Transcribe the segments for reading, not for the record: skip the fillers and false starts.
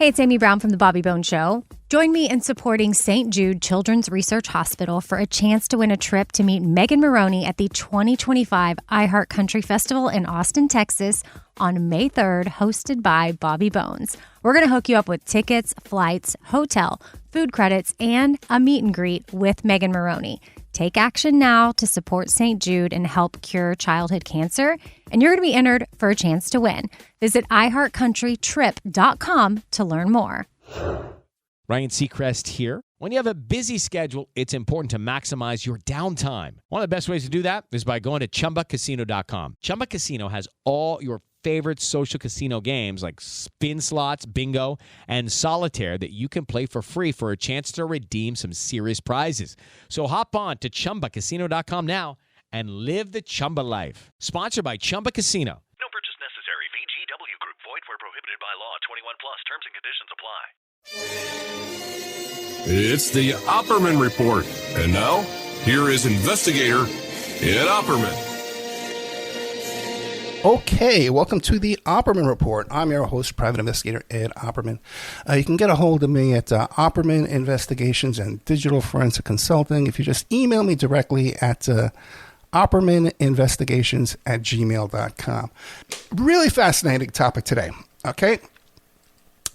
Hey, it's Amy Brown from The Bobby Bone Show. Join me in supporting St. Jude Children's Research Hospital for a chance to win a trip to meet Megan Maroney at the 2025 iHeart Country Festival in Austin, Texas on May 3rd, hosted by Bobby Bones. We're going to hook you up with tickets, flights, hotel, food credits, and a meet and greet with Megan Maroney. Take action now to support St. Jude and help cure childhood cancer, and you're going to be entered for a chance to win. Visit iHeartCountryTrip.com to learn more. Ryan Seacrest here. When you have a busy schedule, it's important to maximize your downtime. One of the best ways to do that is by going to ChumbaCasino.com. Chumba Casino has all your favorite social casino games like spin slots, bingo, and solitaire that you can play for free for a chance to redeem some serious prizes. So hop on to ChumbaCasino.com now and live the Chumba life. Sponsored by Chumba Casino. No purchase necessary. VGW Group. Void where prohibited by law. 21 plus. Terms and conditions apply. It's the Opperman Report. And now, here is investigator Ed Opperman. Okay, welcome to the Opperman Report. I'm your host, Private Investigator Ed Opperman. You can get a hold of me at Opperman Investigations and Digital Forensic Consulting. If you just email me directly at OppermanInvestigations@gmail.com. Really fascinating topic today, okay?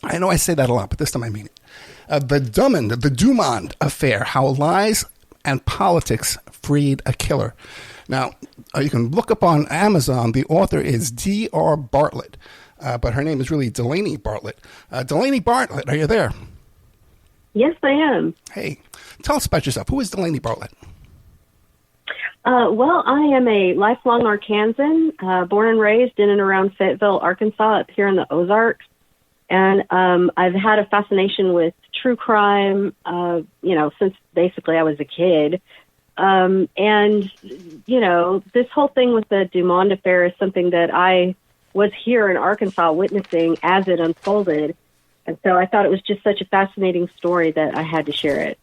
I know I say that a lot, but this time I mean it. The DUMOND Affair, How Lies and Politics Freed a Killer. Now, you can look up on Amazon. The author is D.R. Bartlett, but her name is really Delaney Bartlett. Delaney Bartlett, are you there? Yes, I am. Hey, tell us about yourself. Who is Delaney Bartlett? Well, I am a lifelong Arkansan, born and raised in and around Fayetteville, Arkansas, up here in the Ozarks. And I've had a fascination with true crime, since basically I was a kid. And, this whole thing with the DuMOND Affair is something that I was here in Arkansas witnessing as it unfolded. And so I thought it was just such a fascinating story that I had to share it.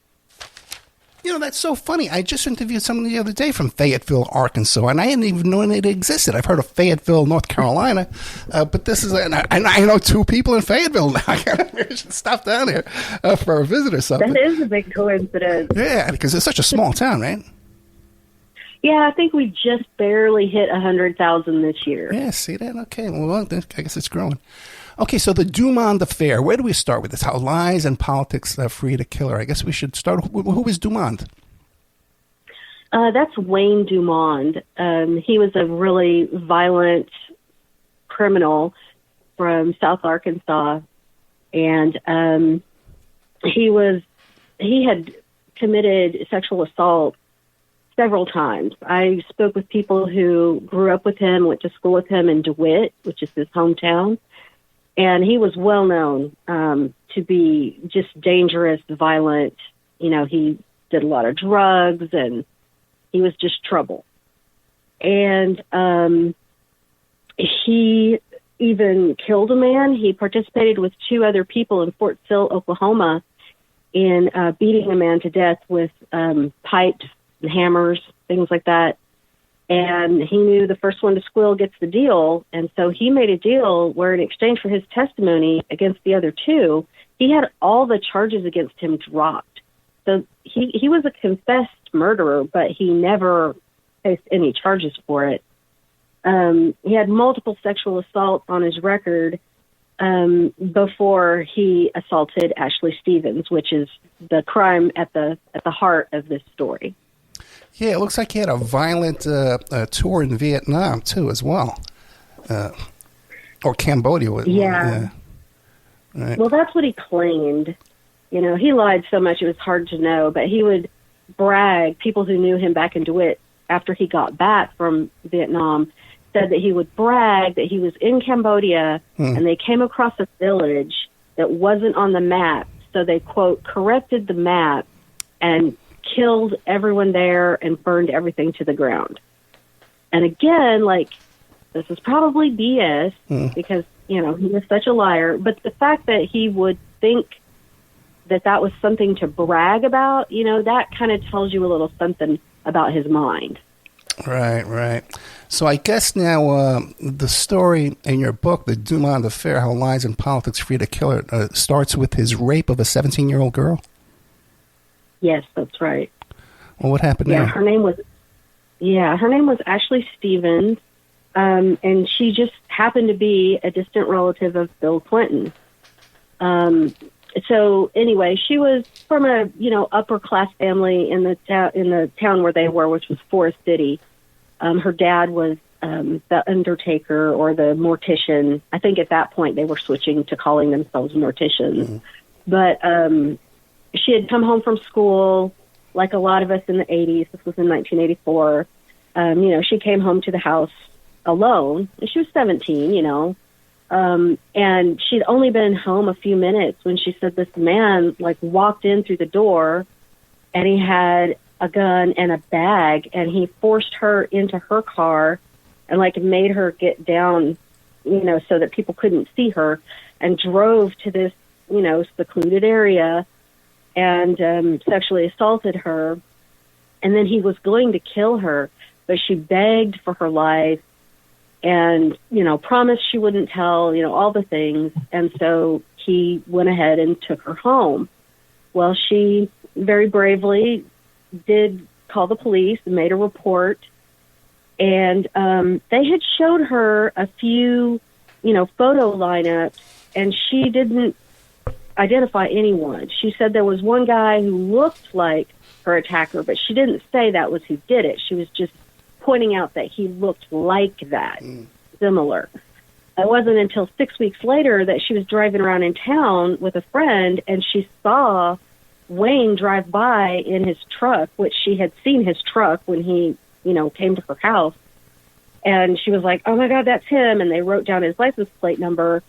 You know, that's so funny. I just interviewed someone the other day from Fayetteville, Arkansas, and I hadn't even known it existed. I've heard of Fayetteville, North Carolina, but this is, and I know two people in Fayetteville now. I should stop down here for a visit or something. That is a big coincidence. Yeah, because it's such a small town, right? Yeah, I think we just barely hit 100,000 this year. Yeah, see that? Okay, well, I guess it's growing. Okay, so the DuMOND Affair, where do we start with this? How lies and politics freed a killer. I guess we should start, who is DuMOND? That's Wayne Dumond. He was a really violent criminal from South Arkansas, and he had committed sexual assault several times. I spoke with people who grew up with him, went to school with him in DeWitt, which is his hometown. And he was well known to be just dangerous, violent. He did a lot of drugs, and he was just trouble. And he even killed a man. He participated with two other people in Fort Sill, Oklahoma, in beating a man to death with pipes and hammers, things like that. And he knew the first one to squeal gets the deal. And so he made a deal where in exchange for his testimony against the other two, he had all the charges against him dropped. So he was a confessed murderer, but he never faced any charges for it. He had multiple sexual assaults on his record before he assaulted Ashley Stevens, which is the crime at the heart of this story. Yeah, it looks like he had a violent tour in Vietnam, too, as well. Or Cambodia. Yeah. Right. Well, that's what he claimed. He lied so much it was hard to know, but he would brag. People who knew him back in DeWitt after he got back from Vietnam said that he would brag that he was in Cambodia and they came across a village that wasn't on the map. So they, quote, corrected the map and killed everyone there and burned everything to the ground. And again, this is probably BS because, he was such a liar. But the fact that he would think that was something to brag about, that kind of tells you a little something about his mind. Right. So I guess now the story in your book, The Dumond Affair, How Lies in Politics Freed a Killer, starts with his rape of a 17-year-old girl? Yes, that's right. Well, what happened there? Her name was Ashley Stevens, and she just happened to be a distant relative of Bill Clinton. So anyway, she was from a upper class family in the town where they were, which was Forest City. Her dad was the undertaker or the mortician. I think at that point they were switching to calling themselves morticians. Mm-hmm. But she had come home from school, like a lot of us in the 80s. This was in 1984. She came home to the house alone, and she was 17. And she'd only been home a few minutes when she said this man walked in through the door, and he had a gun and a bag, and he forced her into her car and made her get down, so that people couldn't see her, and drove to this, secluded area and sexually assaulted her. And then he was going to kill her, but she begged for her life and, promised she wouldn't tell, all the things. And so he went ahead and took her home. Well, she very bravely did call the police and made a report. And they had showed her a few, photo lineups, and she didn't identify anyone. She said there was one guy who looked like her attacker, but she didn't say that was who did it. She was just pointing out that he looked like that, similar. It wasn't until 6 weeks later that she was driving around in town with a friend, and she saw Wayne drive by in his truck, which she had seen his truck when he, came to her house. And she was like, oh, my God, that's him. And they wrote down his license plate number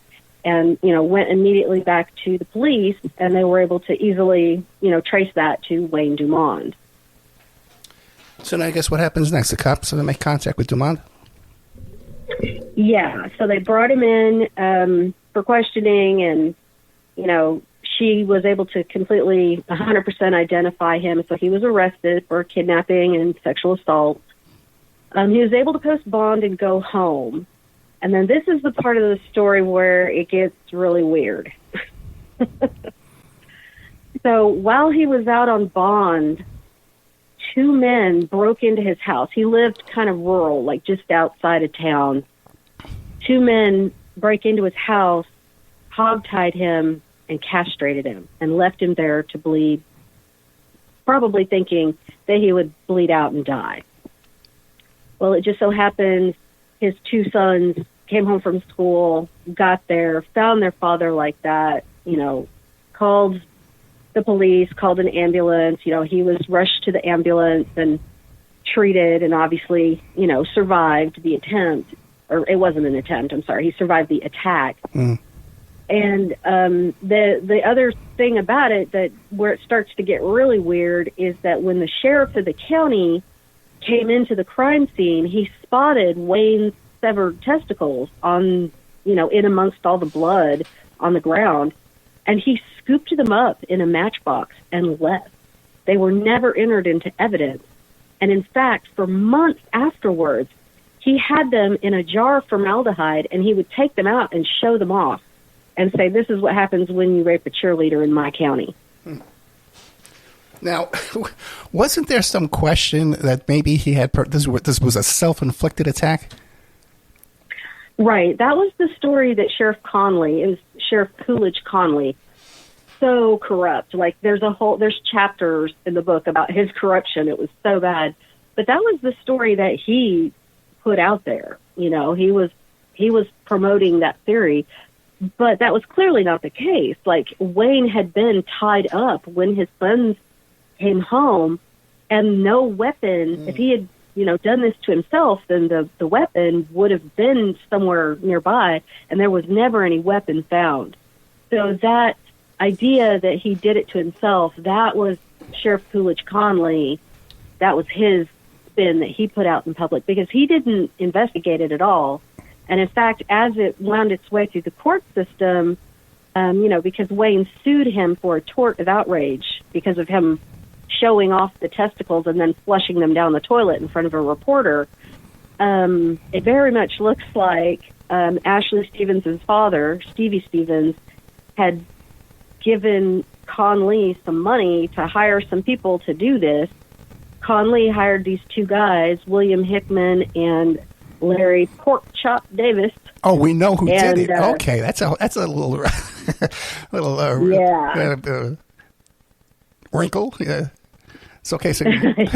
and, went immediately back to the police, and they were able to easily, trace that to Wayne Dumond. So now I guess what happens next? The cops make contact with Dumond? Yeah, so they brought him in for questioning, and, she was able to completely 100% identify him. So he was arrested for kidnapping and sexual assault. He was able to post bond and go home. And then this is the part of the story where it gets really weird. So while he was out on bond, two men broke into his house. He lived kind of rural, just outside of town. Two men break into his house, hogtied him, and castrated him, and left him there to bleed, probably thinking that he would bleed out and die. Well, it just so happened his two sons came home from school, got there, found their father like that, called the police, called an ambulance. He was rushed to the ambulance and treated, and obviously, survived the attempt. Or it wasn't an attempt, I'm sorry. He survived the attack. Mm. And the other thing about it, that where it starts to get really weird, is that when the sheriff of the county came into the crime scene, he spotted Wayne's severed testicles on, in amongst all the blood on the ground, and he scooped them up in a matchbox and left. They were never entered into evidence. And in fact, for months afterwards, he had them in a jar of formaldehyde, and he would take them out and show them off and say, this is what happens when you rape a cheerleader in my county. Now, wasn't there some question that maybe he had this was a self-inflicted attack? Right. That was the story that Sheriff Conley, it was Sheriff Coolidge Conley, so corrupt. There's chapters in the book about his corruption. It was so bad. But that was the story that he put out there. He was promoting that theory. But that was clearly not the case. Wayne had been tied up when his sons came home, and no weapon, if he had, done this to himself, then the weapon would have been somewhere nearby, and there was never any weapon found. So that idea that he did it to himself, that was Sheriff Coolidge Conley, that was his spin that he put out in public, because he didn't investigate it at all. And in fact, as it wound its way through the court system, because Wayne sued him for a tort of outrage because of him showing off the testicles and then flushing them down the toilet in front of a reporter. It very much looks like Ashley Stevens' father, Stevie Stevens, had given Conley some money to hire some people to do this. Conley hired these two guys, William Hickman and Larry Porkchop Davis. Oh, we know who did it. Okay, that's a little wrinkle. Yeah. It's okay. So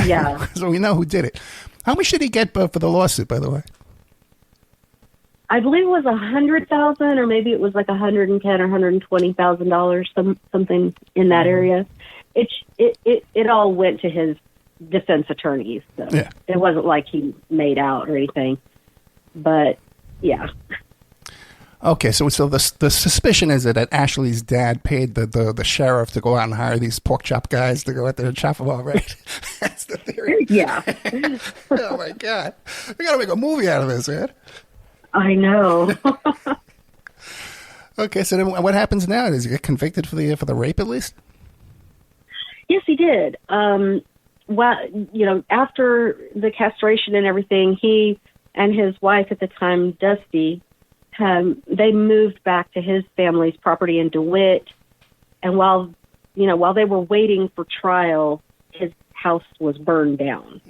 yeah. So we know who did it. How much did he get for the lawsuit, by the way? I believe it was $100,000, or maybe it was like $110,000 or $120,000, something in that area. It all went to his defense attorneys. So yeah. It wasn't like he made out or anything. But yeah. Okay, so the suspicion is that Ashley's dad paid the sheriff to go out and hire these pork chop guys to go out there and chop them all, right? That's the theory. Yeah. Oh my God, we got to make a movie out of this, man. I know. Okay, so then what happens now? Does he get convicted for the rape at least? Yes, he did. Well, after the castration and everything, he and his wife at the time, Dusty, they moved back to his family's property in DeWitt. And while they were waiting for trial, his house was burned down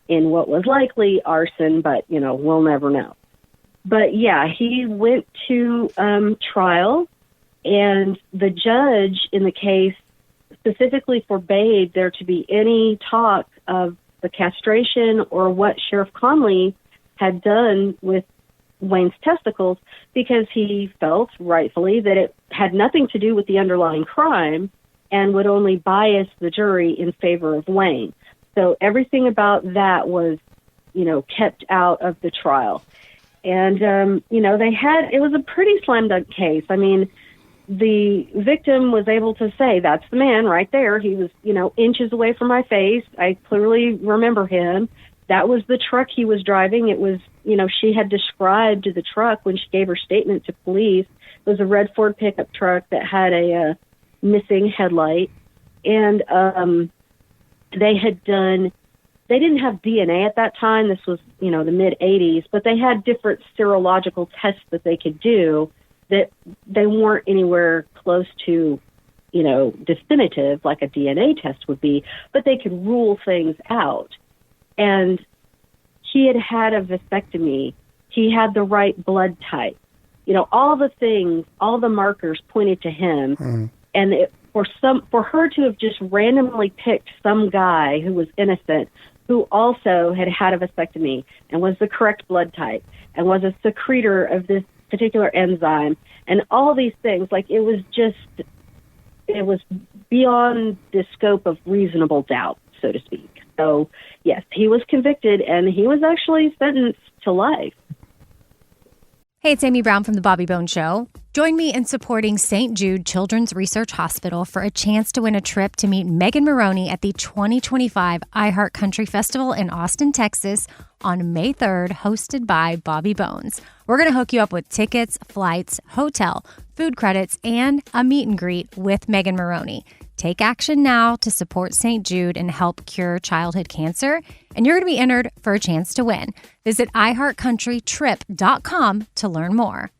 in what was likely arson, but, we'll never know. But yeah, he went to trial, and the judge in the case specifically forbade there to be any talk of the castration or what Sheriff Conley had done with Wayne's testicles, because he felt, rightfully, that it had nothing to do with the underlying crime and would only bias the jury in favor of Wayne. So everything about that was, kept out of the trial. And, it was a pretty slam dunk case. I mean, the victim was able to say, that's the man right there. He was, inches away from my face. I clearly remember him. That was the truck he was driving. It was, she had described the truck when she gave her statement to police. It was a red Ford pickup truck that had a missing headlight. And they didn't have DNA at that time. This was, the mid-'80s, but they had different serological tests that they could do that they weren't anywhere close to, definitive like a DNA test would be, but they could rule things out. And he had a vasectomy. He had the right blood type. All the things, all the markers pointed to him. And for her to have just randomly picked some guy who was innocent, who also had a vasectomy and was the correct blood type and was a secretor of this particular enzyme and all these things, it was beyond the scope of reasonable doubt, so to speak. So, yes, he was convicted, and he was actually sentenced to life. Hey, it's Amy Brown from The Bobby Bones Show. Join me in supporting St. Jude Children's Research Hospital for a chance to win a trip to meet Megan Maroney at the 2025 iHeart Country Festival in Austin, Texas on May 3rd, hosted by Bobby Bones. We're going to hook you up with tickets, flights, hotel, food credits, and a meet and greet with Megan Maroney. Take action now to support St. Jude and help cure childhood cancer, and you're going to be entered for a chance to win. Visit iHeartCountryTrip.com to learn more.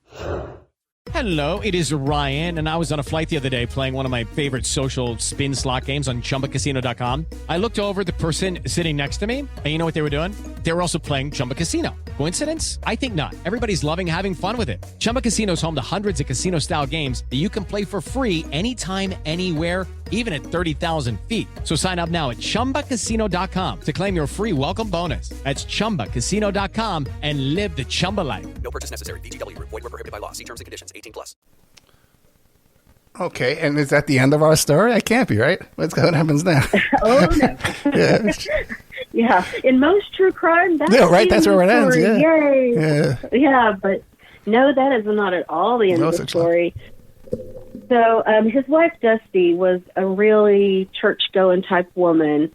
Hello, it is Ryan, and I was on a flight the other day playing one of my favorite social spin slot games on ChumbaCasino.com. I looked over at the person sitting next to me, and you know what they were doing? They were also playing Chumba Casino. Coincidence? I think not. Everybody's loving having fun with it. Chumba Casino is home to hundreds of casino-style games that you can play for free anytime, anywhere, even at 30,000 feet. So sign up now at ChumbaCasino.com to claim your free welcome bonus. That's ChumbaCasino.com and live the Chumba life. No purchase necessary. VGW. Void where prohibited by law. See terms and conditions. 18+. Okay, and is that the end of our story? I can't be, right? What happens now? Oh, no. Yeah. Yeah, in most true crime, that's right. That's where it ends. Yeah. Yay. Yeah, but no, that is not at all the end of the story. So his wife, Dusty, was a really church-going type woman.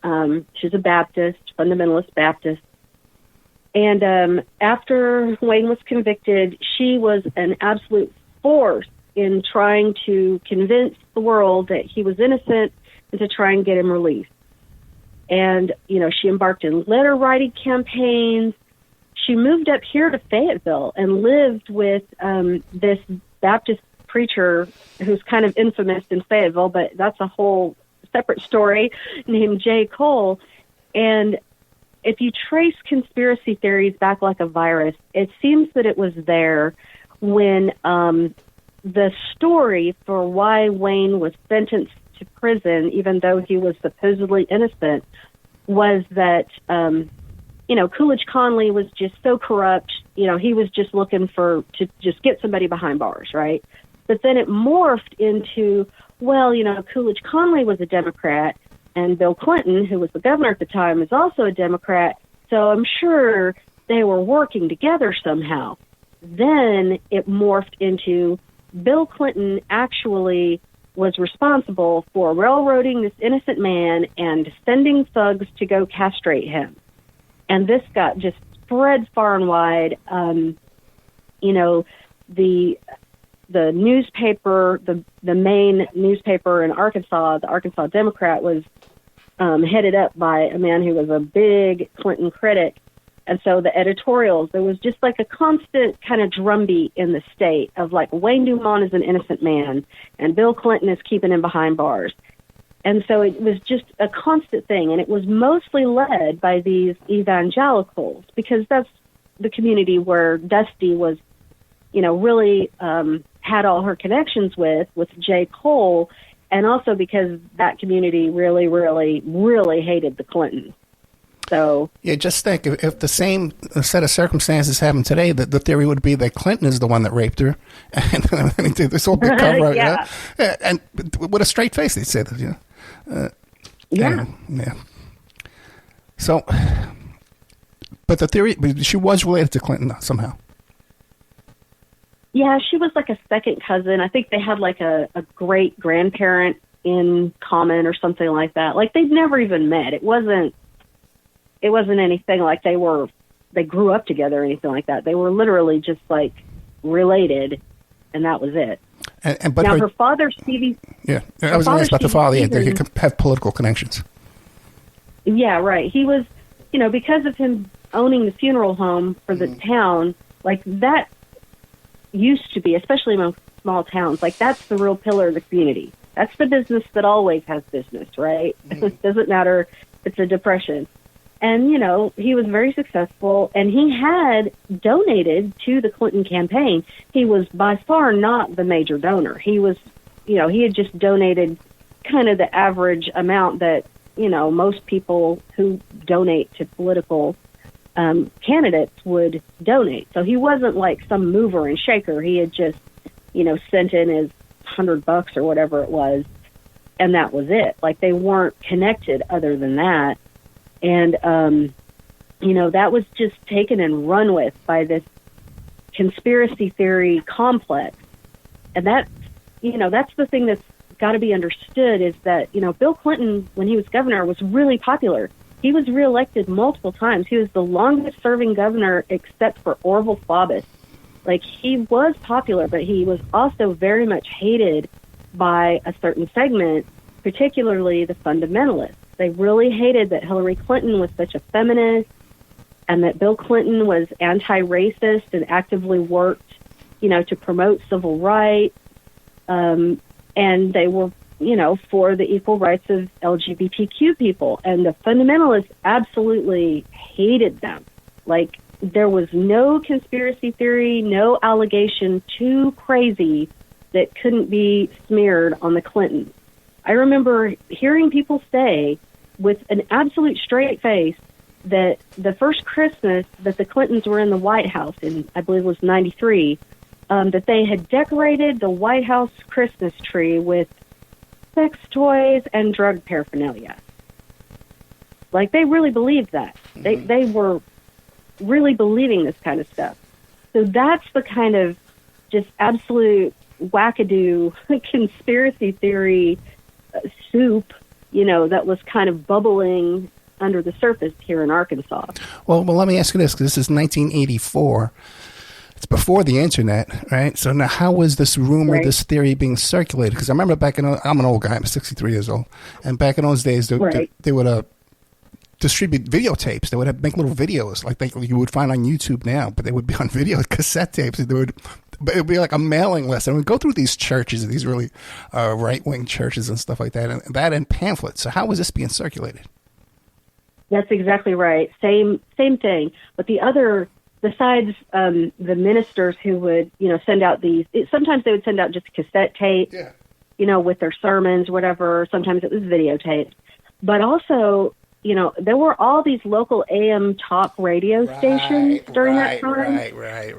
She's a Baptist, fundamentalist Baptist. And after Wayne was convicted, she was an absolute force in trying to convince the world that he was innocent and to try and get him released. And, she embarked in letter writing campaigns. She moved up here to Fayetteville and lived with this Baptist preacher who's kind of infamous in Fayetteville, but that's a whole separate story, named J. Cole. And if you trace conspiracy theories back like a virus, it seems that it was there when the story for why Wayne was sentenced to prison, even though he was supposedly innocent, was that, Coolidge Conley was just so corrupt. He was just looking to just get somebody behind bars, right? But then it morphed into, Coolidge Conley was a Democrat, and Bill Clinton, who was the governor at the time, is also a Democrat. So I'm sure they were working together somehow. Then it morphed into Bill Clinton actually was responsible for railroading this innocent man and sending thugs to go castrate him. And this got just spread far and wide. The newspaper, the main newspaper in Arkansas, the Arkansas Democrat, was headed up by a man who was a big Clinton critic. And so the editorials, there was just like a constant kind of drumbeat in the state of like, Wayne Dumond is an innocent man and Bill Clinton is keeping him behind bars. And so it was just a constant thing. And it was mostly led by these evangelicals, because that's the community where Dusty was, really had all her connections with J. Cole. And also because that community really, really, really hated the Clintons. So yeah, just think if the same set of circumstances happened today, the theory would be that Clinton is the one that raped her, and this whole big cover up, yeah. And with a straight face, they say that, yeah. Yeah. So, but the theory, she was related to Clinton somehow. Yeah, she was like a second cousin. I think they had like a great grandparent in common or something like that. Like they'd never even met. It wasn't anything like they grew up together or anything like that. They were literally just like related, and that was it. But now her father, Stevie. Yeah, I was going to ask about the father. Yeah, they could have political connections. Yeah, right. He was, because of him owning the funeral home for the town, like that used to be, especially among small towns, like that's the real pillar of the community. That's the business that always has business, right? It doesn't matter if it's a depression. And, he was very successful, and he had donated to the Clinton campaign. He was by far not the major donor. He was, he had just donated kind of the average amount that, most people who donate to political candidates would donate. So he wasn't like some mover and shaker. He had just, sent in his $100 or whatever it was, and that was it. Like they weren't connected other than that. And, that was just taken and run with by this conspiracy theory complex. And that's the thing that's got to be understood is that, Bill Clinton, when he was governor, was really popular. He was reelected multiple times. He was the longest serving governor except for Orville Faubus. Like he was popular, but he was also very much hated by a certain segment, particularly the fundamentalists. They really hated that Hillary Clinton was such a feminist and that Bill Clinton was anti-racist and actively worked, to promote civil rights. And they were, for the equal rights of LGBTQ people. And the fundamentalists absolutely hated them. Like there was no conspiracy theory, no allegation too crazy that couldn't be smeared on the Clintons. I remember hearing people say with an absolute straight face that the first Christmas that the Clintons were in the White House, in I believe it was 93, that they had decorated the White House Christmas tree with sex toys and drug paraphernalia. Like they really believed that. They were really believing this kind of stuff. So that's the kind of just absolute wackadoo conspiracy theory soup, that was kind of bubbling under the surface here in Arkansas. Well, let me ask you this, because this is 1984. It's before the internet, right? So now how was this rumor, this theory being circulated? Because I remember I'm an old guy, I'm 63 years old, and back in those days, they would distribute videotapes. They would make little videos like you would find on YouTube now, but they would be on video cassette tapes. But it would be like a mailing list. And we'd go through these churches, these really right-wing churches and stuff like that, and pamphlets. So how was this being circulated? That's exactly right. Same thing. But besides the ministers who would, send out sometimes they would send out just cassette tape, with their sermons, whatever. Sometimes it was videotaped. But also, there were all these local AM talk radio stations during that time. Right.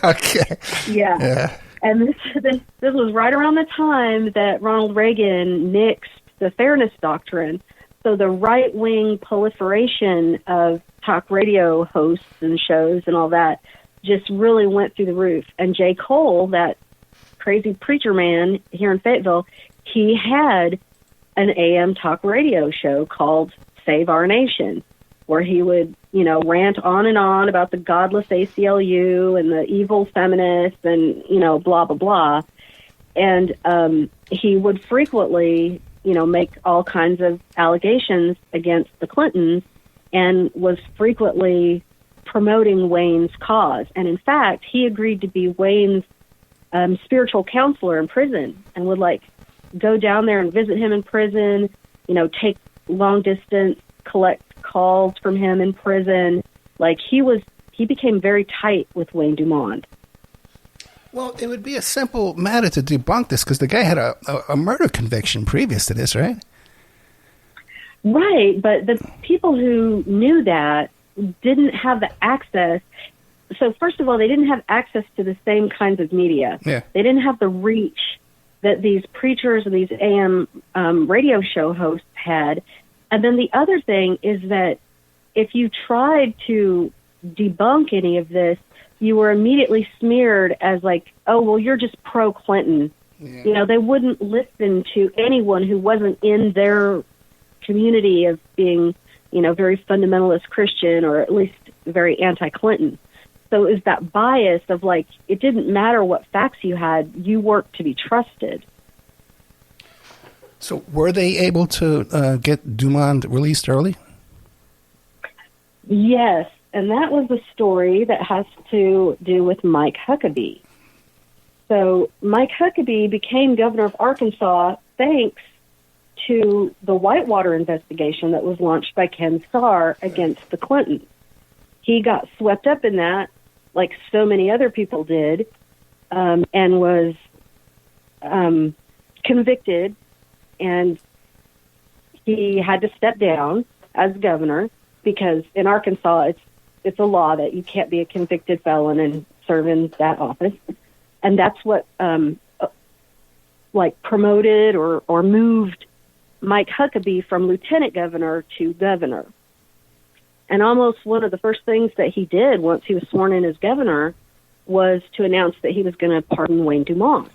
Okay. Yeah. And this was right around the time that Ronald Reagan nixed the fairness doctrine. So the right-wing proliferation of talk radio hosts and shows and all that just really went through the roof. And J. Cole, that crazy preacher man here in Fayetteville, he had an AM talk radio show called Save Our Nation, where he would, rant on and on about the godless ACLU and the evil feminists and, blah, blah, blah. And he would frequently, make all kinds of allegations against the Clintons and was frequently promoting Wayne's cause. And in fact, he agreed to be Wayne's spiritual counselor in prison and would go down there and visit him in prison, take long distance, collect calls from him in prison. He became very tight with Wayne Dumond. Well, it would be a simple matter to debunk this because the guy had a murder conviction previous to this, right? Right, but the people who knew that didn't have the access. So first of all, they didn't have access to the same kinds of media. Yeah. They didn't have the reach that these preachers and these AM radio show hosts had. And then the other thing is that if you tried to debunk any of this, you were immediately smeared as oh, well, you're just pro-Clinton. Yeah. They wouldn't listen to anyone who wasn't in their community of being, very fundamentalist Christian or at least very anti-Clinton. So it was that bias of it didn't matter what facts you had, you weren't to be trusted. So were they able to get Dumond released early? Yes, and that was a story that has to do with Mike Huckabee. So Mike Huckabee became governor of Arkansas thanks to the Whitewater investigation that was launched by Ken Starr against the Clintons. He got swept up in that, like so many other people did, and was convicted, and he had to step down as governor because in Arkansas it's a law that you can't be a convicted felon and serve in that office. And that's what promoted or moved Mike Huckabee from lieutenant governor to governor. And almost one of the first things that he did once he was sworn in as governor was to announce that he was going to pardon Wayne Dumond.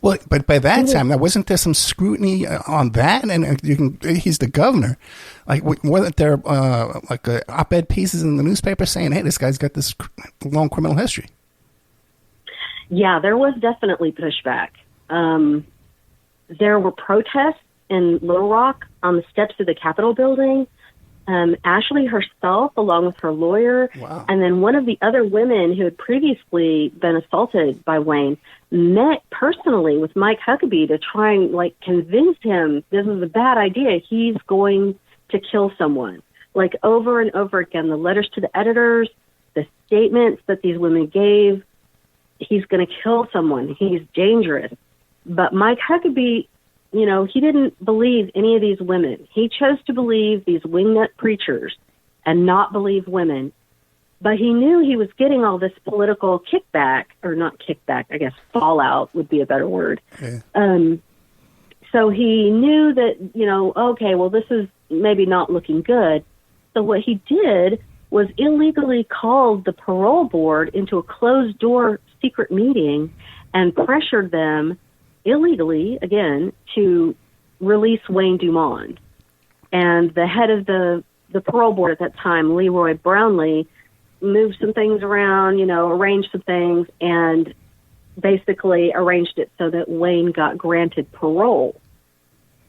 Well, but by that time, wasn't there some scrutiny on that? And he's the governor. Wasn't there op-ed pieces in the newspaper saying, "Hey, this guy's got this long criminal history"? Yeah, there was definitely pushback. There were protests in Little Rock on the steps of the Capitol building. Ashley herself, along with her lawyer, wow. And then one of the other women who had previously been assaulted by Wayne, met personally with Mike Huckabee to try and convince him this is a bad idea. He's going to kill someone. Over and over again, the letters to the editors, the statements that these women gave, he's going to kill someone. He's dangerous. But Mike Huckabee, he didn't believe any of these women. He chose to believe these wingnut preachers and not believe women. But he knew he was getting all this political kickback, or not kickback, I guess fallout would be a better word. Yeah. So he knew that, okay, well, this is maybe not looking good. So what he did was illegally called the parole board into a closed-door secret meeting and pressured them illegally, again, to release Wayne Dumond. And the head of the parole board at that time, Leroy Brownlee, moved some things around, arranged some things, and basically arranged it so that Wayne got granted parole.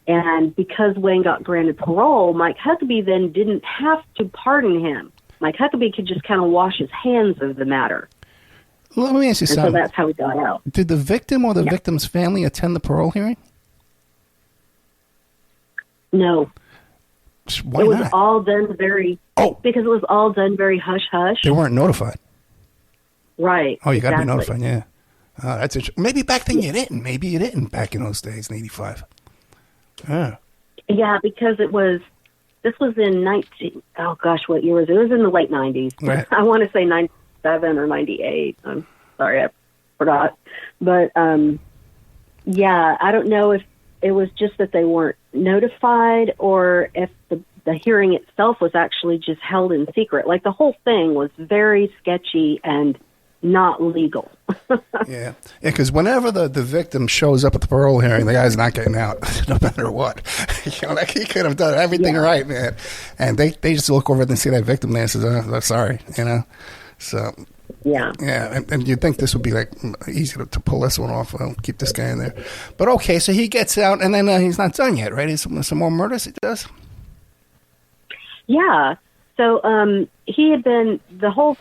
And because Wayne got granted parole, Mike Huckabee then didn't have to pardon him. Mike Huckabee could just kind of wash his hands of the matter. Let me ask you something. So that's how he got out. Did the victim or the victim's family attend the parole hearing? No. Why it was not? all done because it was all done very hush-hush. They weren't notified. Right. Oh, you got to be exactly. notified, yeah. That's interesting. Maybe back then you didn't. Maybe you didn't back in those days in 85. Yeah. Yeah, because this was in what year was it? It was in the late 90s. Right. I want to say 97 or 98. I'm sorry, I forgot. But, yeah, I don't know if it was just that they weren't notified or if the hearing itself was actually just held in secret. Like, the whole thing was very sketchy and not legal. Yeah, because whenever the victim shows up at the parole hearing, the guy's not getting out, no matter what. Like, he could have done everything right, man. And they just look over and see that victim there and says, oh, sorry, So, yeah. And you'd think this would be, like, easy to pull this one off, keep this guy in there. But, okay, so he gets out, and then he's not done yet, right? He's some more murders he does? Yeah. So he had been, the whole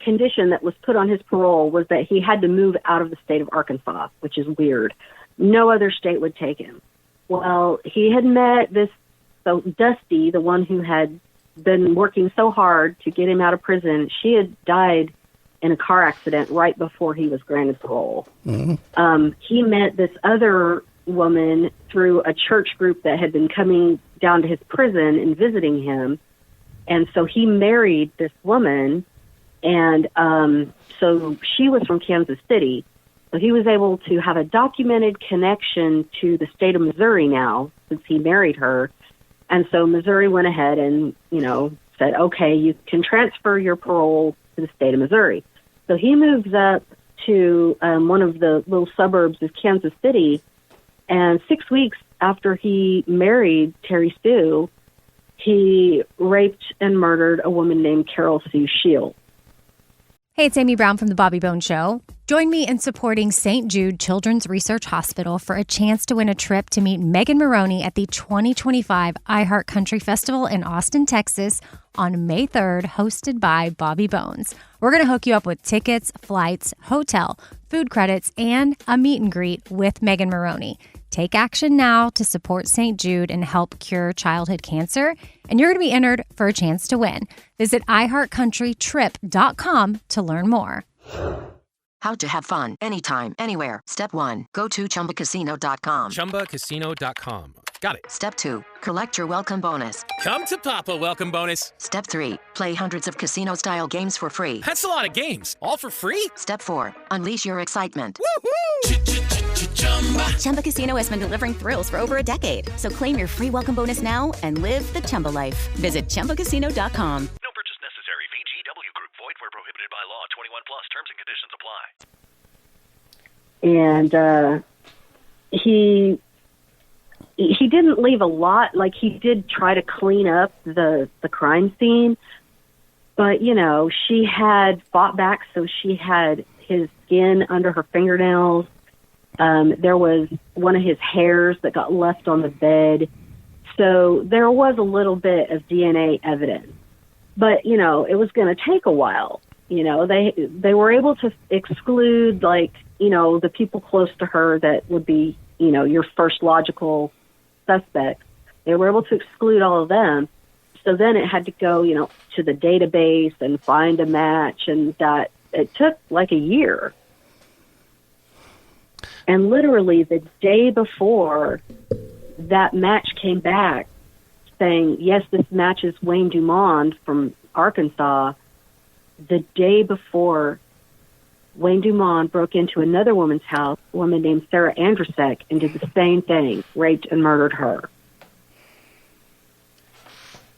condition that was put on his parole was that he had to move out of the state of Arkansas, which is weird. No other state would take him. Well, he had met Dusty, the one who had been working so hard to get him out of prison. She had died in a car accident right before he was granted parole. Mm-hmm. He met this other woman through a church group that had been coming down to his prison and visiting him. And so he married this woman. And so she was from Kansas City. So he was able to have a documented connection to the state of Missouri now, since he married her. And so Missouri went ahead and, said, okay, you can transfer your parole to the state of Missouri. So he moves up to one of the little suburbs of Kansas City. And 6 weeks after he married Terry Sue, he raped and murdered a woman named Carol Sue Shield. Hey, it's Amy Brown from The Bobby Bones Show. Join me in supporting St. Jude Children's Research Hospital for a chance to win a trip to meet Megan Maroney at the 2025 iHeart Country Festival in Austin, Texas on May 3rd, hosted by Bobby Bones. We're going to hook you up with tickets, flights, hotel, food credits, and a meet and greet with Megan Maroney. Take action now to support St. Jude and help cure childhood cancer, and you're going to be entered for a chance to win. Visit iHeartCountryTrip.com to learn more. How to have fun anytime, anywhere. Step 1, go to ChumbaCasino.com. ChumbaCasino.com. Got it. Step 2, collect your welcome bonus. Come to Papa welcome bonus. Step 3, play hundreds of casino-style games for free. That's a lot of games. All for free? Step 4, unleash your excitement. Woohoo! Chumba Casino has been delivering thrills for over a decade. So claim your free welcome bonus now and live the Chumba life. Visit ChumbaCasino.com. No purchase necessary. VGW Group. Void where prohibited by law. 21 plus. Terms and conditions apply. And he didn't leave a lot. Like, he did try to clean up the crime scene. But, she had fought back, so she had his skin under her fingernails. There was one of his hairs that got left on the bed. So there was a little bit of DNA evidence. But, it was going to take a while. They were able to exclude, the people close to her that would be, your first logical suspects. They were able to exclude all of them. So then it had to go, to the database and find a match, and that it took like a year. And literally the day before that match came back saying, yes, this matches Wayne Dumond from Arkansas, the day before, Wayne Dumond broke into another woman's house, a woman named Sarah Andrusek, and did the same thing, raped and murdered her.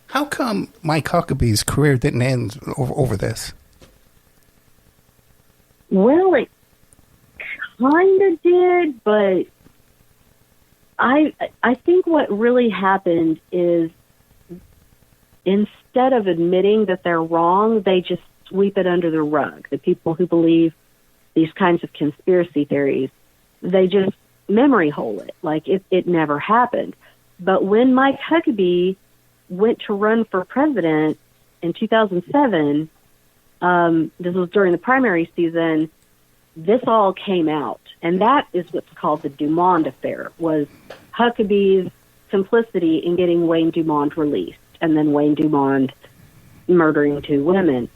How come Mike Huckabee's career didn't end over this? Well, it kind of did, but I think what really happened is instead of admitting that they're wrong, they just sweep it under the rug. The people who believe these kinds of conspiracy theories, they just memory hole it, like it never happened. But when Mike Huckabee went to run for president in 2007, this was during the primary season, this all came out. And that is what's called the DUMOND affair, was Huckabee's complicity in getting Wayne Dumond released, and then Wayne Dumond murdering 2 women.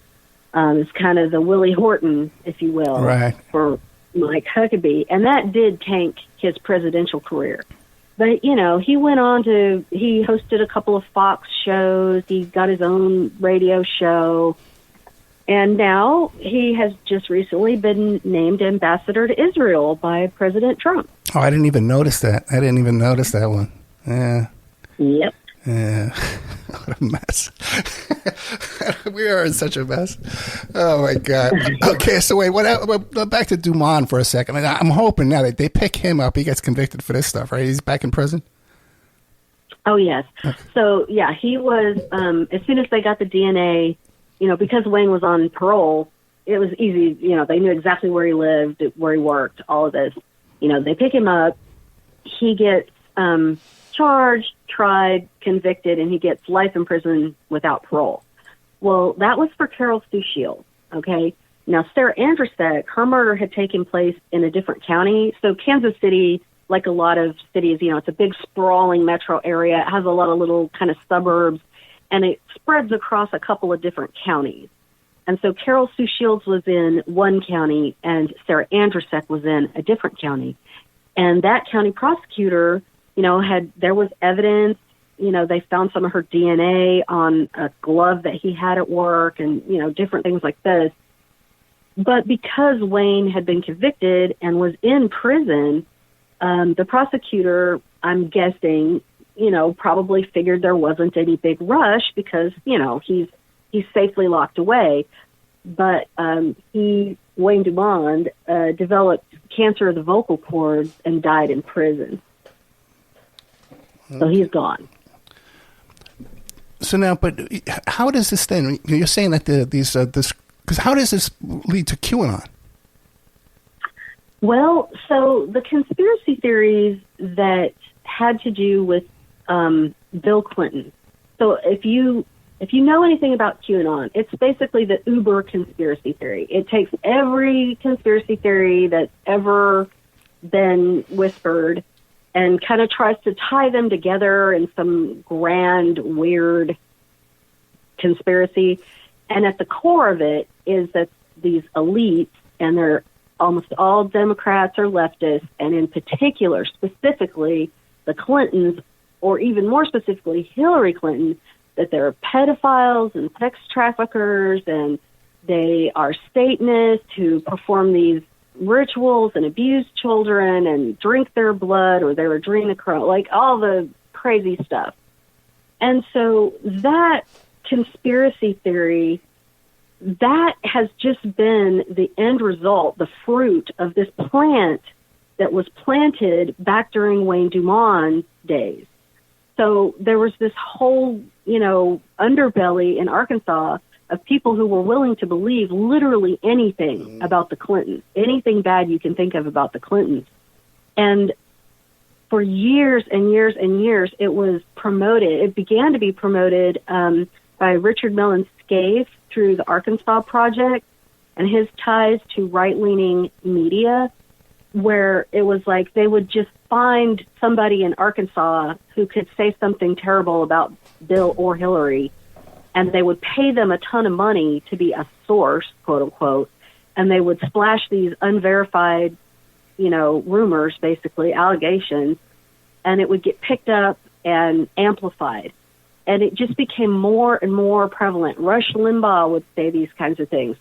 It's kind of the Willie Horton, if you will, right, for Mike Huckabee. And that did tank his presidential career. But, you know, he went on he hosted a couple of Fox shows. He got his own radio show. And now he has just recently been named ambassador to Israel by President Trump. Oh, I didn't even notice that. I didn't even notice that one. Yeah. Yep. Yeah. What a mess. We are in such a mess. Oh, my God. Okay, so wait, back to Dumond for a second. I'm hoping now that they pick him up. He gets convicted for this stuff, right? He's back in prison? Oh, yes. Okay. So, yeah, he was, as soon as they got the DNA, you know, because Wayne was on parole, it was easy. You know, they knew exactly where he lived, where he worked, all of this. You know, they pick him up. He gets charged, tried, convicted, and he gets life in prison without parole. Well, that was for Carol Sue Shields, okay? Now, Sarah Andrusek, her murder had taken place in a different county. So Kansas City, like a lot of cities, you know, it's a big sprawling metro area. It has a lot of little kind of suburbs, and it spreads across a couple of different counties. And so Carol Sue Shields was in one county, and Sarah Andrusek was in a different county. And that county prosecutor, you know, there was evidence, you know, they found some of her DNA on a glove that he had at work and, you know, different things like this. But because Wayne had been convicted and was in prison, the prosecutor, I'm guessing, you know, probably figured there wasn't any big rush because, you know, he's safely locked away. But Wayne Dumond, developed cancer of the vocal cords and died in prison. So he's gone. So now, but how does this then? You're saying that because how does this lead to QAnon? Well, so the conspiracy theories that had to do with Bill Clinton. So if you know anything about QAnon, it's basically the uber conspiracy theory. It takes every conspiracy theory that's ever been whispered and kind of tries to tie them together in some grand, weird conspiracy. And at the core of it is that these elites, and they're almost all Democrats or leftists, and in particular, specifically, the Clintons, or even more specifically, Hillary Clinton, that they're pedophiles and sex traffickers, and they are Satanists who perform these rituals and abuse children and drink their blood or their adrenochrome, like all the crazy stuff. And so that conspiracy theory, that has just been the end result, the fruit of this plant that was planted back during Wayne Dumond days. So there was this whole, you know, underbelly in Arkansas of people who were willing to believe literally anything about the Clintons, anything bad you can think of about the Clintons. And for years and years and years, it was promoted. It began to be promoted by Richard Mellon Scaife through the Arkansas Project and his ties to right-leaning media, where it was like they would just find somebody in Arkansas who could say something terrible about Bill or Hillary, and they would pay them a ton of money to be a source, quote unquote, and they would splash these unverified, you know, rumors, basically allegations, and it would get picked up and amplified. And it just became more and more prevalent. Rush Limbaugh would say these kinds of things.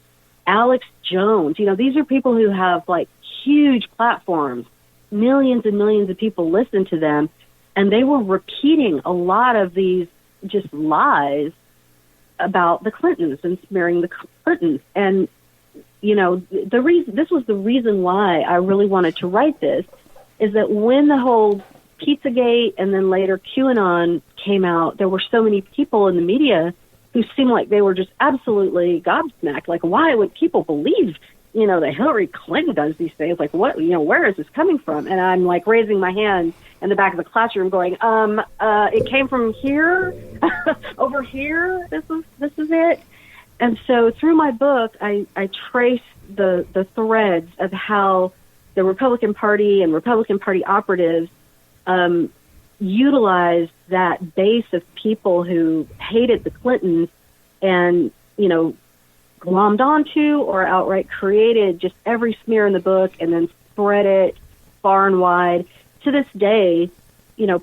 Alex Jones, you know, these are people who have like huge platforms. Millions and millions of people listen to them, and they were repeating a lot of these just lies about the Clintons and smearing the Clintons. And, you know, this was the reason why I really wanted to write this, is that when the whole Pizzagate and then later QAnon came out, there were so many people in the media who seemed like they were just absolutely gobsmacked. Like, why would people believe that Hillary Clinton does these things. Like, what, where is this coming from? And I'm like raising my hand in the back of the classroom going, it came from here, over here. This is it. And so through my book, I trace the threads of how the Republican Party and Republican Party operatives utilized that base of people who hated the Clintons and, glommed onto or outright created just every smear in the book and then spread it far and wide. To this day,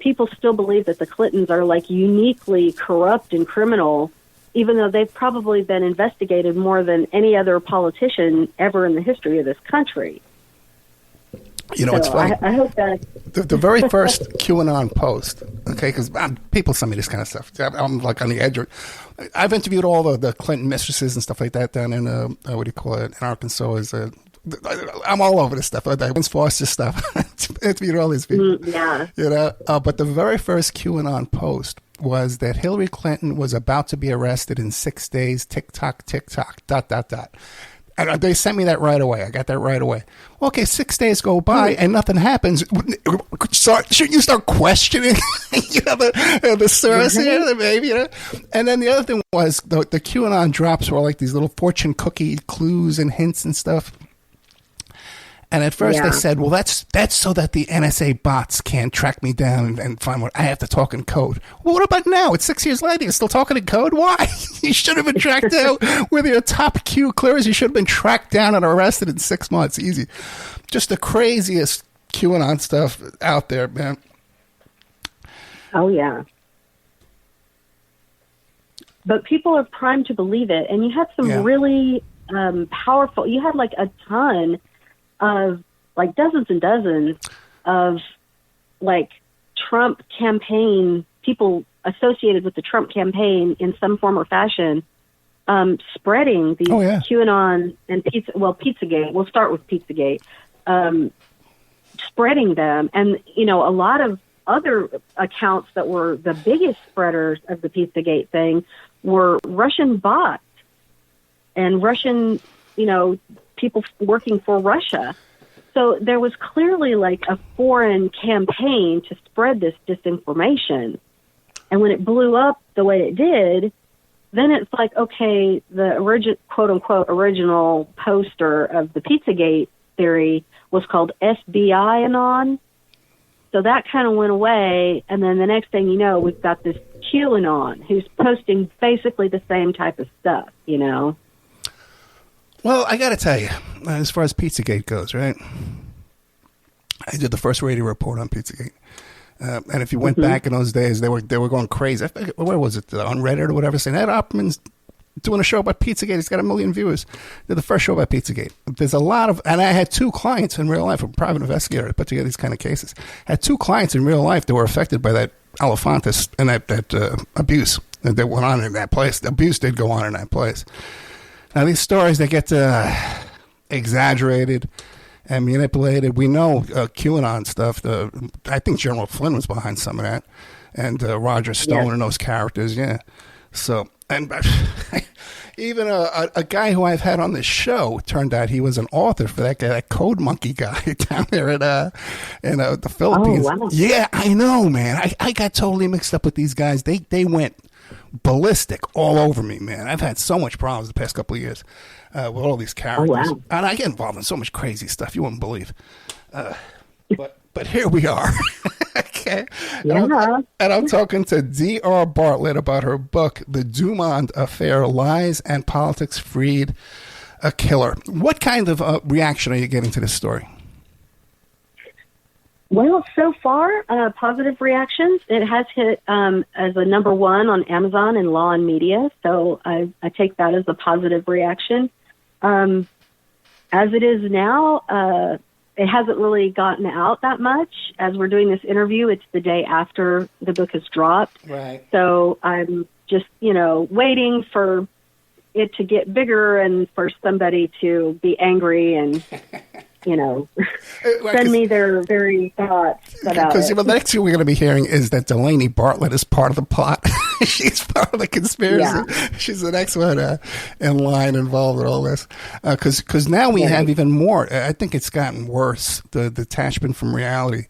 people still believe that the Clintons are like uniquely corrupt and criminal, even though they've probably been investigated more than any other politician ever in the history of this country. It's funny. I hope that the very first QAnon post, okay, because people send me this kind of stuff. I'm like on the edge. I've interviewed all the Clinton mistresses and stuff like that down in in Arkansas. I'm all over this stuff. Vince Foster stuff. Interviewed all these people. Yeah. But the very first QAnon post was that Hillary Clinton was about to be arrested in 6 days. Tick tock, dot. And they sent me that right away. I got that right away. Okay, 6 days go by and nothing happens. Shouldn't you start questioning, the source here, maybe, And then the other thing was the QAnon drops were like these little fortune cookie clues and hints and stuff. And at first they said, well, that's so that the NSA bots can't track me down and find what I have to talk in code. Well, what about now? It's 6 years later. You're still talking in code? Why? You should have been tracked down with your top Q clearance. You should have been tracked down and arrested in 6 months. Easy. Just the craziest QAnon stuff out there, man. Oh, yeah. But people are primed to believe it. And you had some really powerful, you had like a ton of like dozens and dozens of like Trump campaign, people associated with the Trump campaign in some form or fashion, spreading these QAnon and Pizzagate. We'll start with Pizzagate, spreading them. And, a lot of other accounts that were the biggest spreaders of the Pizzagate thing were Russian bots and Russian, people working for Russia. So there was clearly like a foreign campaign to spread this disinformation. And when it blew up the way it did, then it's like, okay, the quote unquote original poster of the Pizzagate theory was called SBI Anon. So that kind of went away. And then the next thing you know, we've got this QAnon who's posting basically the same type of stuff, Well, I got to tell you, as far as Pizzagate goes, right? I did the first radio report on Pizzagate, and if you went back in those days, they were going crazy. I forget, where was it, on Reddit or whatever, saying Ed Opperman's doing a show about Pizzagate. He's got 1 million viewers. Did the first show about Pizzagate. There's a lot of, and I had 2 clients in real life, a private investigator that put together these kind of cases. I had 2 clients in real life that were affected by that Elefantis and that abuse that went on in that place. The abuse did go on in that place. Now, these stories, they get exaggerated and manipulated. We know QAnon stuff. I think General Flynn was behind some of that. And Roger Stone and those characters, So, and even a guy who I've had on this show, turned out he was an author for that guy, that Code Monkey guy down there in the Philippines. Oh, wow. Yeah, I know, man. I got totally mixed up with these guys. They went ballistic all over me, man. I've had so much problems the past couple of years with all these characters. Oh, wow. And I get involved in so much crazy stuff you wouldn't believe. But here we are. Okay. Yeah. And I'm talking to D.R. Bartlett about her book, The DUMOND Affair, Lies and Politics Freed a Killer. What kind of reaction are you getting to this story? Well, so far, positive reactions. It has hit as a number 1 on Amazon in Law and Media, so I take that as a positive reaction. As it is now, it hasn't really gotten out that much. As we're doing this interview, it's the day after the book has dropped. Right. So I'm just, waiting for it to get bigger and for somebody to be angry and send me their very thoughts about because it. the next thing we're going to be hearing is that Delaney Bartlett is part of the plot. She's part of the conspiracy. Yeah. She's the next one in line involved in all this. Because now we have even more. I think it's gotten worse. The detachment from reality,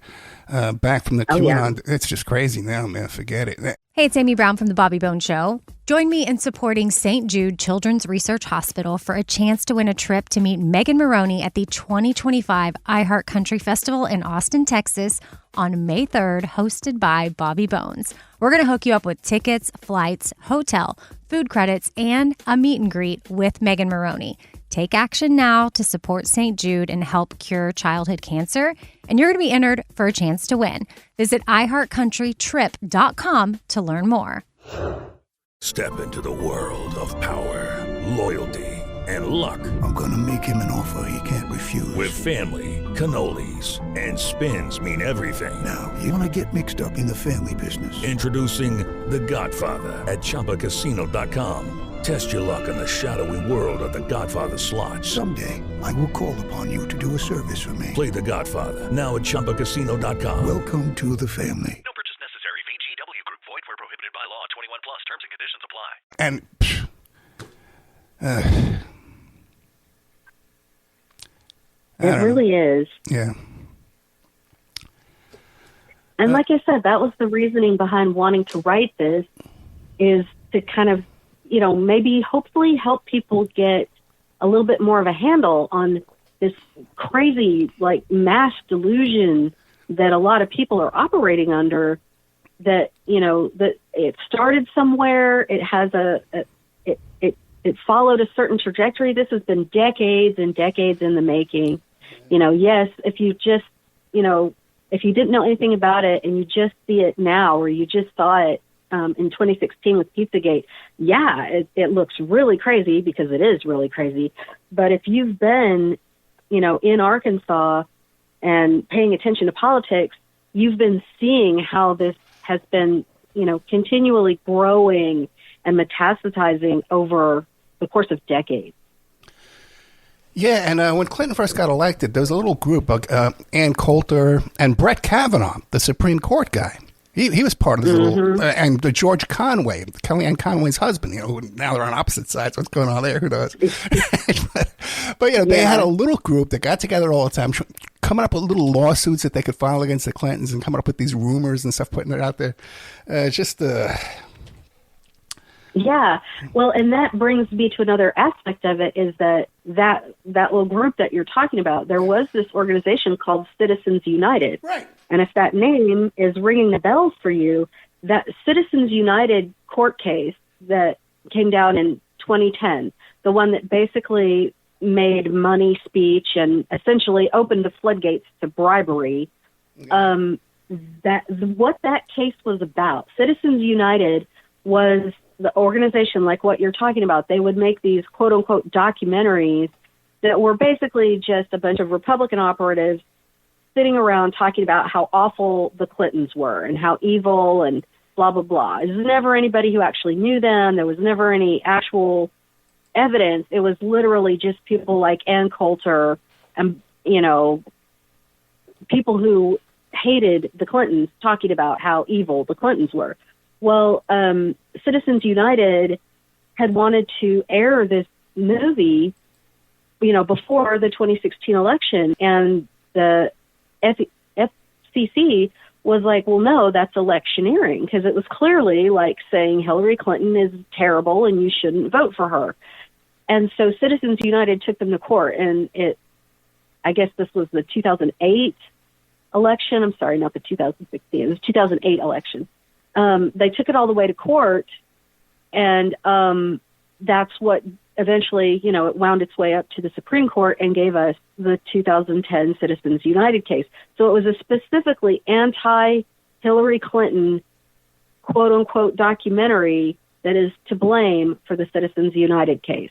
back from the QAnon. It's just crazy now, man. Forget it. Hey, it's Amy Brown from The Bobby Bones Show. Join me in supporting St. Jude Children's Research Hospital for a chance to win a trip to meet Megan Maroney at the 2025 iHeart Country Festival in Austin, Texas on May 3rd, hosted by Bobby Bones. We're going to hook you up with tickets, flights, hotel, food credits, and a meet and greet with Megan Maroney. Take action now to support St. Jude and help cure childhood cancer, and you're going to be entered for a chance to win. Visit iHeartCountryTrip.com to learn more. Step into the world of power, loyalty, and luck. I'm going to make him an offer he can't refuse. With family, cannolis, and spins mean everything. Now, you want to get mixed up in the family business. Introducing The Godfather at ChumbaCasino.com. Test your luck in the shadowy world of The Godfather slot. Someday, I will call upon you to do a service for me. Play The Godfather now at ChumbaCasino.com. Welcome to the family. No purchase necessary. VGW Group. Void where prohibited by law. 21 plus. Terms and conditions apply. And it really is. Yeah. And like I said, that was the reasoning behind wanting to write this, is to kind of, maybe hopefully help people get a little bit more of a handle on this crazy, mass delusion that a lot of people are operating under, that, that it started somewhere. It has it followed a certain trajectory. This has been decades and decades in the making. Yes, if you just, if you didn't know anything about it and you just see it now, or you just saw it in 2016 with Pizzagate, it looks really crazy, because it is really crazy. But if you've been, in Arkansas and paying attention to politics, you've been seeing how this has been, continually growing and metastasizing over the course of decades. Yeah, and when Clinton first got elected, there was a little group, Ann Coulter and Brett Kavanaugh, the Supreme Court guy. He was part of this little, and George Conway, Kellyanne Conway's husband. Now they're on opposite sides. What's going on there? Who knows? but they had a little group that got together all the time, coming up with little lawsuits that they could file against the Clintons, and coming up with these rumors and stuff, putting it out there. Yeah, well, and that brings me to another aspect of it, is that little group that you're talking about, there was this organization called Citizens United. Right. And if that name is ringing the bells for you, that Citizens United court case that came down in 2010, the one that basically made money speech and essentially opened the floodgates to bribery, what that case was about. Citizens United was the organization like what you're talking about. They would make these quote-unquote documentaries that were basically just a bunch of Republican operatives sitting around talking about how awful the Clintons were and how evil and blah, blah, blah. There was never anybody who actually knew them. There was never any actual evidence. It was literally just people like Ann Coulter and, people who hated the Clintons talking about how evil the Clintons were. Well, Citizens United had wanted to air this movie, before the 2016 election, and the FCC was like, well, no, that's electioneering, because it was clearly saying Hillary Clinton is terrible and you shouldn't vote for her. And so Citizens United took them to court, and I guess this was the 2008 election. I'm sorry, not the 2016. It was 2008 election. They took it all the way to court, and that's what eventually, it wound its way up to the Supreme Court and gave us the 2010 Citizens United case. So it was a specifically anti-Hillary Clinton, quote-unquote, documentary that is to blame for the Citizens United case.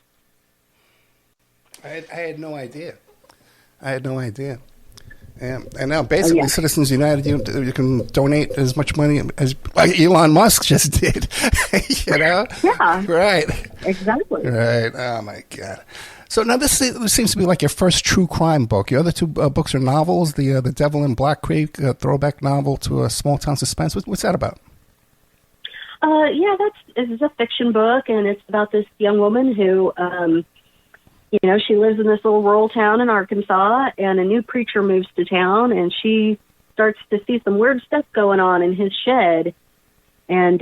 I had no idea. And now basically Citizens United, you can donate as much money as like Elon Musk just did. You know? Yeah. Right. Exactly. Right. Oh, my God. So now this seems to be like your first true crime book. Your other two books are novels, The Devil in Black Creek, a throwback novel to a small-town suspense. What's that about? It's a fiction book, and it's about this young woman who, she lives in this little rural town in Arkansas, and a new preacher moves to town, and she starts to see some weird stuff going on in his shed. And,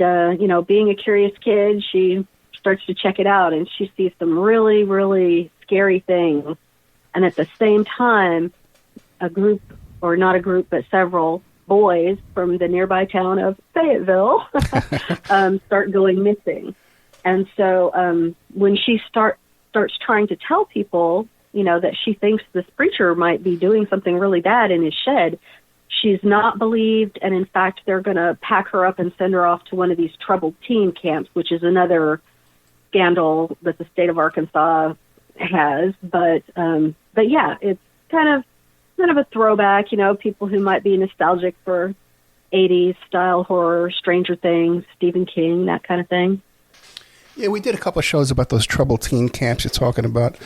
being a curious kid, she starts to check it out, and she sees some really, really scary things. And at the same time, a group, or not a group, but several boys from the nearby town of Fayetteville start going missing. And so when she starts trying to tell people, that she thinks this preacher might be doing something really bad in his shed, she's not believed. And in fact, they're going to pack her up and send her off to one of these troubled teen camps, which is another scandal that the state of Arkansas has. But yeah, it's kind of a throwback, people who might be nostalgic for 80s style horror, Stranger Things, Stephen King, that kind of thing. Yeah, we did a couple of shows about those troubled teen camps you're talking about.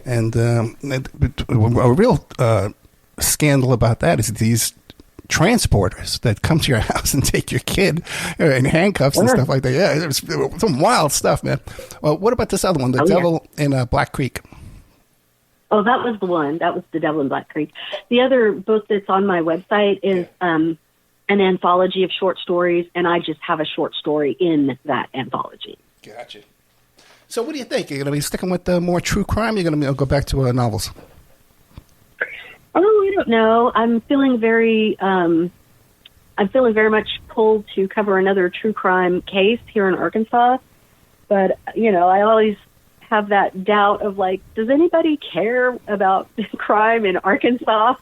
And a real scandal about that is these transporters that come to your house and take your kid in handcuffs and stuff like that. Yeah, it was some wild stuff, man. Well, what about this other one, The Devil in Black Creek? Oh, that was the one. That was The Devil in Black Creek. The other book that's on my website is an anthology of short stories, and I just have a short story in that anthology. Gotcha. So what do you think? You're going to be sticking with the more true crime? You're going to go back to novels? Oh, I don't know. I'm feeling very much pulled to cover another true crime case here in Arkansas. But, I always have that doubt of, like, does anybody care about crime in Arkansas?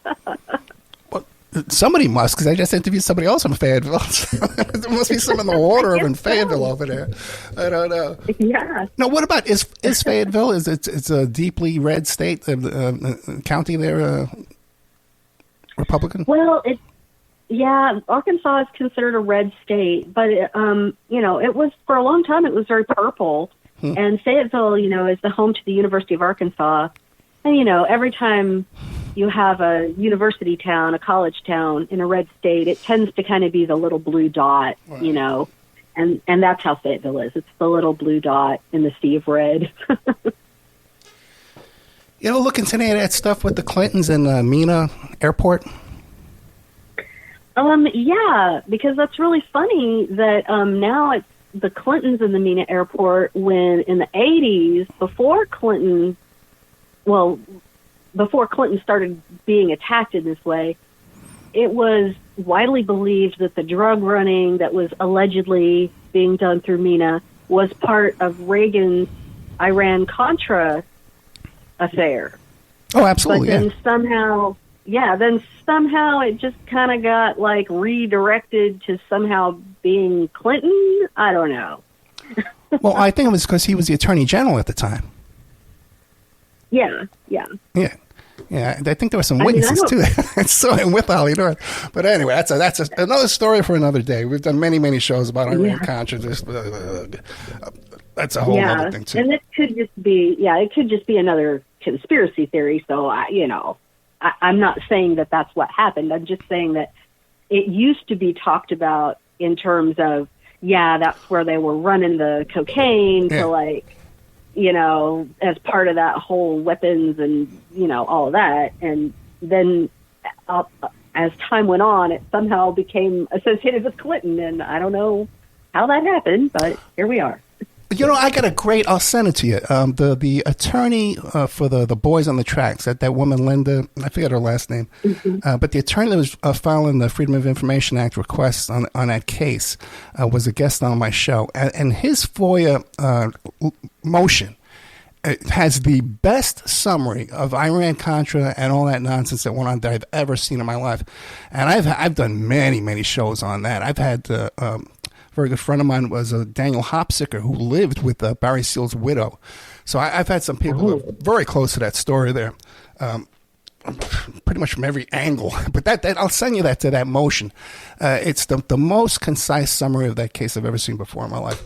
Well, somebody must, because I just interviewed somebody else from Fayetteville. There must be some in the water in Fayetteville over there. I don't know. Yeah. No, what about, is Fayetteville, it's a deeply red state, county there, Republican? Well, Arkansas is considered a red state, but, it was, for a long time, it was very purple. And Fayetteville, is the home to the University of Arkansas. And, every time you have a university town, a college town in a red state, it tends to kind of be the little blue dot, and that's how Fayetteville is. It's the little blue dot in the sea of red. Look into any of that stuff with the Clintons and Mena Airport? Yeah, because that's really funny that now it's the Clintons in the Mena Airport, when in the 80s, before Clinton started being attacked in this way, it was widely believed that the drug running that was allegedly being done through Mena was part of Reagan's Iran-Contra affair. Oh, absolutely. But then somehow it just kind of got like redirected to somehow being Clinton. I don't know. Well, I think it was because he was the Attorney General at the time. Yeah. I think there were some witnesses to that. So with Ollie North. But anyway, that's another story for another day. We've done many shows about Iran-Contra. That's a whole other thing too. And it could just be another conspiracy theory. So I'm not saying that that's what happened. I'm just saying that it used to be talked about in terms of, that's where they were running the cocaine to as part of that whole weapons and, all of that. And then as time went on, it somehow became associated with Clinton. And I don't know how that happened, but here we are. I got a great, I'll send it to you. The attorney for the Boys on the Tracks, that woman, Linda, I forget her last name, but the attorney that was filing the Freedom of Information Act requests on that case was a guest on my show. And his FOIA motion has the best summary of Iran-Contra and all that nonsense that went on that I've ever seen in my life. And I've done many shows on that. I've had... a very good friend of mine was Daniel Hopsicker, who lived with Barry Seal's widow. So I've had some people who are very close to that story there. pretty much from every angle. But that I'll send you that to that motion. It's the most concise summary of that case I've ever seen before in my life.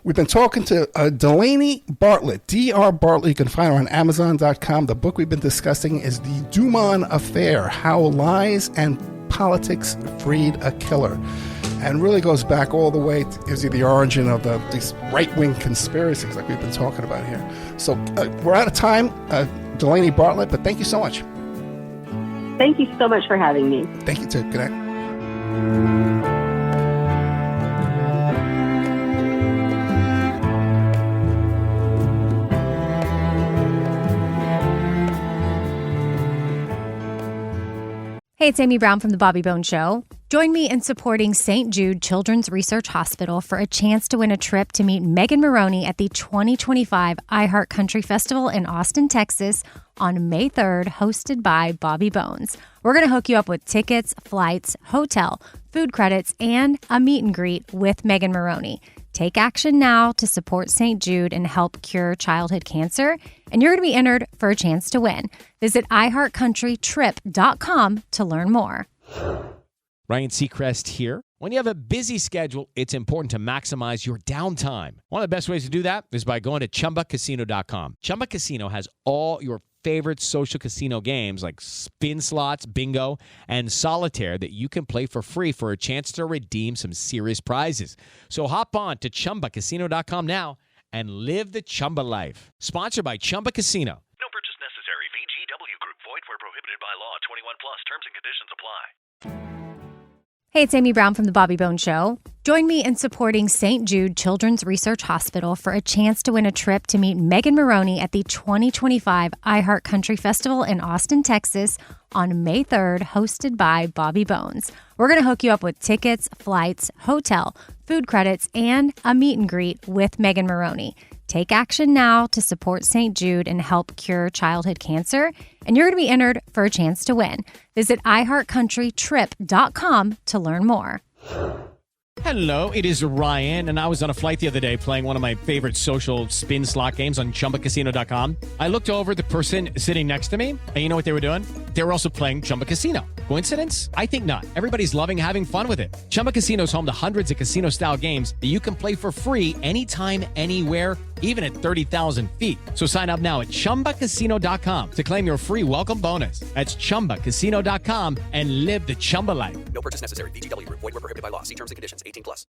We've been talking to Delaney Bartlett, D.R. Bartlett. You can find her on Amazon.com. The book we've been discussing is The DUMOND Affair, How Lies and Politics Freed a Killer. And really goes back all the way to gives you the origin of these right-wing conspiracies like we've been talking about here. So we're out of time, Delaney Bartlett, but thank you so much. Thank you so much for having me. Thank you, too. Good night. Hey, it's Amy Brown from The Bobby Bones Show. Join me in supporting St. Jude Children's Research Hospital for a chance to win a trip to meet Megan Maroney at the 2025 iHeart Country Festival in Austin, Texas on May 3rd, hosted by Bobby Bones. We're going to hook you up with tickets, flights, hotel, food credits, and a meet and greet with Megan Maroney. Take action now to support St. Jude and help cure childhood cancer, and you're going to be entered for a chance to win. Visit iHeartCountryTrip.com to learn more. Ryan Seacrest here. When you have a busy schedule, it's important to maximize your downtime. One of the best ways to do that is by going to ChumbaCasino.com. Chumba Casino has all your favorite social casino games like spin slots, bingo, and solitaire that you can play for free for a chance to redeem some serious prizes. So hop on to ChumbaCasino.com now and live the Chumba life. Sponsored by Chumba Casino. No purchase necessary. VGW Group. Void where prohibited by law. 21 plus. Terms and conditions apply. Hey, it's Amy Brown from The Bobby Bones Show. Join me in supporting St. Jude Children's Research Hospital for a chance to win a trip to meet Megan Maroney at the 2025 iHeart Country Festival in Austin, Texas on May 3rd, hosted by Bobby Bones. We're going to hook you up with tickets, flights, hotel, food credits, and a meet and greet with Megan Maroney. Take action now to support St. Jude and help cure childhood cancer, and you're going to be entered for a chance to win. Visit iHeartCountryTrip.com to learn more. Hello, it is Ryan, and I was on a flight the other day playing one of my favorite social spin slot games on ChumbaCasino.com. I looked over at the person sitting next to me, and you know what they were doing? They were also playing Chumba Casino. Coincidence? I think not. Everybody's loving having fun with it. Chumba Casino is home to hundreds of casino-style games that you can play for free anytime, anywhere, even at 30,000 feet. So sign up now at ChumbaCasino.com to claim your free welcome bonus. That's ChumbaCasino.com and live the Chumba life. No purchase necessary. VGW Group. Void where prohibited by law. See terms and conditions. 18 plus.